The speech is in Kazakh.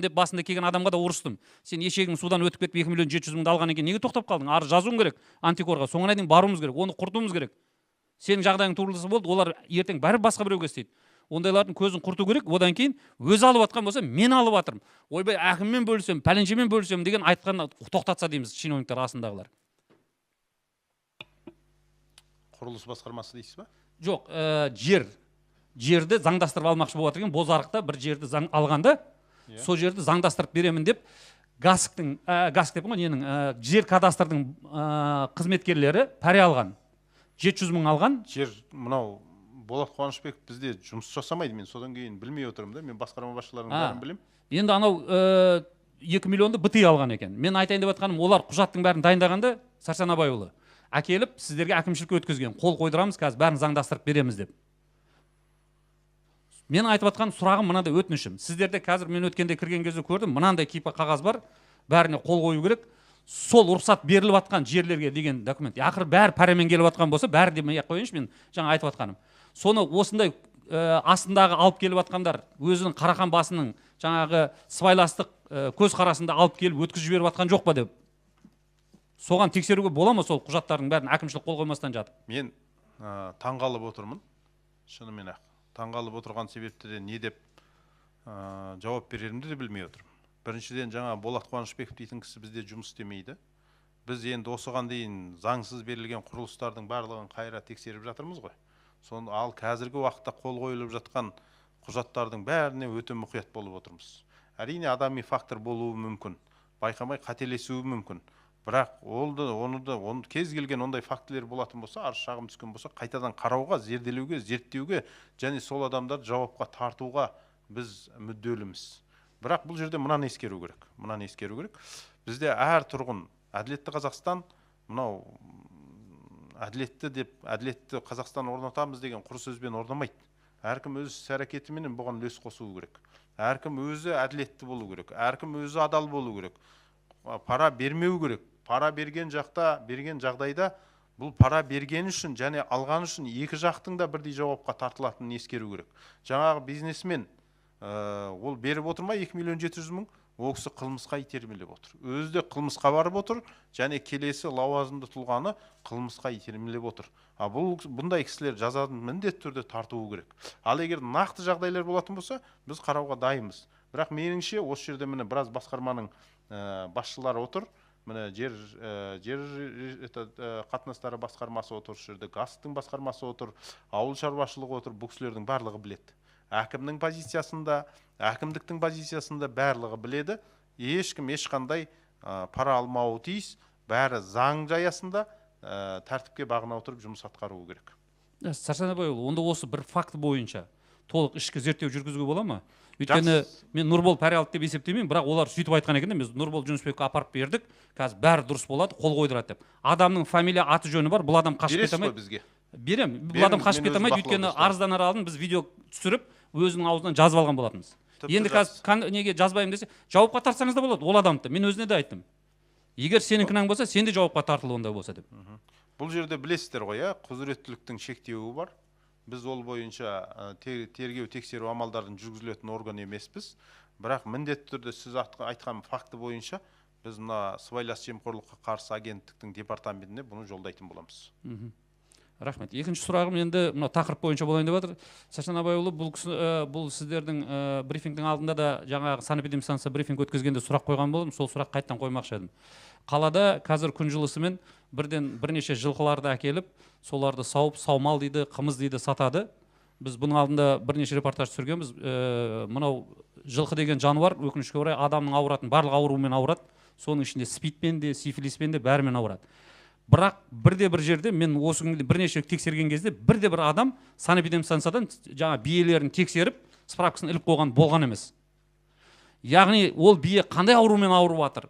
аламын деп басында келген адамға да ұрыстым. Сен ешегің судан өтіп кетіп 2 миллион 700 мыңды алған екен, неге тоқтап қалдың? Ары жазуың керек антикорға. Соңына дейін баруымыз керек, оны құртуымыз керек. Сенің жағдайың туындысы болды, олар ертең бәрі басқа біреуге істейді. Ондайлардың көзін құрту керек. Одан кейін өзі алып жатқан болса, мен алып жатырмын. Ойбай, әкіммен бөлісемін, пәленшемен бөлісемін деген айтқан тоқтатса дейміз чиновниктер астындағылар. Құрылыс басқармасы дейсіз ба? Жоқ, жерді заңдастырып алмақшы болып жатыр екен. Бозарықта бір жерді алғанда, сол жерді заңдастырып беремін деп гаск деп қой, ненің жер кадастрдың қызметкерлері пәре алған. 700 мың алған. Жер мынау Болат Қуанышбеков бізде жұмыс жасамайды, мен содан кейін білмей отырмын да, мен басқарма басшыларының бәрін білем. Енді анау 2 миллионды БТИ алған екен. Мен айтайын деп жатқаным, олар құжаттың бәрін дайындағанда Сәрсен Абайұлы әкеліп сіздерге әкімшілікке өткізген, қол қойдырамыз, қазір бәрін заңдастырып береміз деп. Мен айтып жатқан сұрағым мынандай, өтінішім. Сіздерде қазір мен өткенде кірген кезде көрдім, мынандай кипа қағаз бар, бәріне қол қою керек. Сол рұқсат беріліп жатқан жерлерге деген документ. Ақыры бәрі пәремен келіп жатқан болса, бәрі демей қойыншы, мен жаңа айтып жатқаным. Соны осындай астындағы алып келіп жатқандар өзінің Қарахан басының жаңағы сыбайластық көз қарасында алып келіп өткізіп жіберіп жатқан жоқ па деп. Соған тексеруге бола ма сол құжаттардың бәрін әкімшілік қол қоймастан жатып? Мен таңғалып отырмын. Шынымен ақ. Таңғалып отырған себепті де не деп жауап берерімді де білмей отырмын. Біріншіден жаңа Болат Қуанышбеков дейтін кісі бізде жұмыс істемейді. Біз енді осыған дейін заңсыз берілген құрылыстардың барлығын қайра тексеріп жатырмыз ғой. Ал қазіргі уақытта қол қойылып жатқан құжаттардың бәріне өте мұқият болып отырмыз. Әрине адами фактор болуы мүмкін, байқамай қателесуі мүмкін. Бірақ оны кез келген ондай фактілер болатын болса, арыз шағым түскен болса, қайтадан қарауға, зерделеуге, зерттеуге және сол адамдарды жауапқа тартуға біз мүдделіміз. Бірақ бұл жерде мынаны ескеру керек. Бізде әр тұрғын әділетті Қазақстан, мынау әділетті Қазақстан орнатамыз деген құр сөзбен орнамайды. Әркім өз іс-әрекетіменен бұған үлес қосуы керек. Әркім өзі әділетті болу керек. Әркім өзі адал болу керек. Пара бермеу керек. Пара берген жағдайда бұл пара берген үшін және алған үшін екі жақтың да бірдей жауапқа тартылатынын ескеру керек. Жаңағы бизнесмен ол беріп отырмай 2 миллион 700 мың, ол кісі қылмысқа итермелеп отыр. Өзі де қылмысқа барып отыр, және келесі лауазымды тұлғаны қылмысқа итермелеп отыр. Бұндай кісілер жазадан міндетті түрде тартуы керек. Ал егер нақты жағдайлар болатын болса, біз қарауға дайынбыз. Бірақ меніңше осы жерде міне біраз басқарманың басшылары отыр. Міне жер қатынастары басқармасы отыр, жерде гастың басқармасы отыр, ауыл шаруашылығы отыр. Бұл кісілердің барлығы біледі. Әкімнің позициясында, әкімдіктің позициясында барлығы біледі. Ешкім ешқандай пара алмауы тиіс. Бәрі заң аясында тәртіпке бағына отырып жұмыс атқаруы керек. Сәрсен Абайұлы, онда осы бір факт бойынша толық ішкі зерттеу жүргізуге бола ма? Өйткені мен Нұрбол пәре алды деп есептемеймін, бірақ олар сөйтіп айтқан екен, біз Нұрбол Жүнісбекке апарып бердік, қазір бәрі дұрыс болады, қол қойдырады деп. Адамның фамилия, аты жөні бар, бұл адам қашып кете алмайды. Берем, бұл адам қашып кете алмайды, өйткені арыздан алдын біз видео түсіріп, өзінің аузынан жазып алған болатынбыз. Енді қазір неге жазбаймын десе, жауапқа тартсаңыз да болады, ол адамды. Мен өзіне де айттым. Егер сенің кінәң болса, сен де жауапқа тартыл онда болса деп. Бұл жерде білесіздер ғой, құзыреттіліктің шектеуі бар. Біз ол бойынша тергеу тексеру амалдарын жүргізілетін орган емеспіз. Бірақ міндетті түрде сіз айтқан факті бойынша біз мына сыбайлас жемқорлыққа қарсы агенттіктің департаментіне бұны жолдайтын боламыз. Рахмет. Екінші сұрағым енді мына тақырып бойынша болайын деп жатыр. Сәрсен Абайұлы, бұл сіздердің брифингтің алдында да жаңағы санэпидемстанция брифинг өткізгенде сұрақ қойған болдым, сол сұрақ қайттан қоймақшы едім. Қалада қазір күн жылысымен бірнеше жылқыларды әкеліп, соларды сауып, саумал дейді, қымыз дейді сатады. Біз бұның алдында бірнеше репортаж түсіргенбіз. Мынау жылқы деген жануар өкінішке орай адамның ауыратын барлық ауруымен ауырады. Соның ішінде спидпен де, сифилиспен де бәрімен ауырады. Бірақ бір жерде мен осы күнде бірнеше тексерген кезде бір адам санэпидемстанциядан жаңа биелерін тексеріп, справкасын іліп қойған болған емес. Яғни ол бие қандай аурумен ауырып жатыр?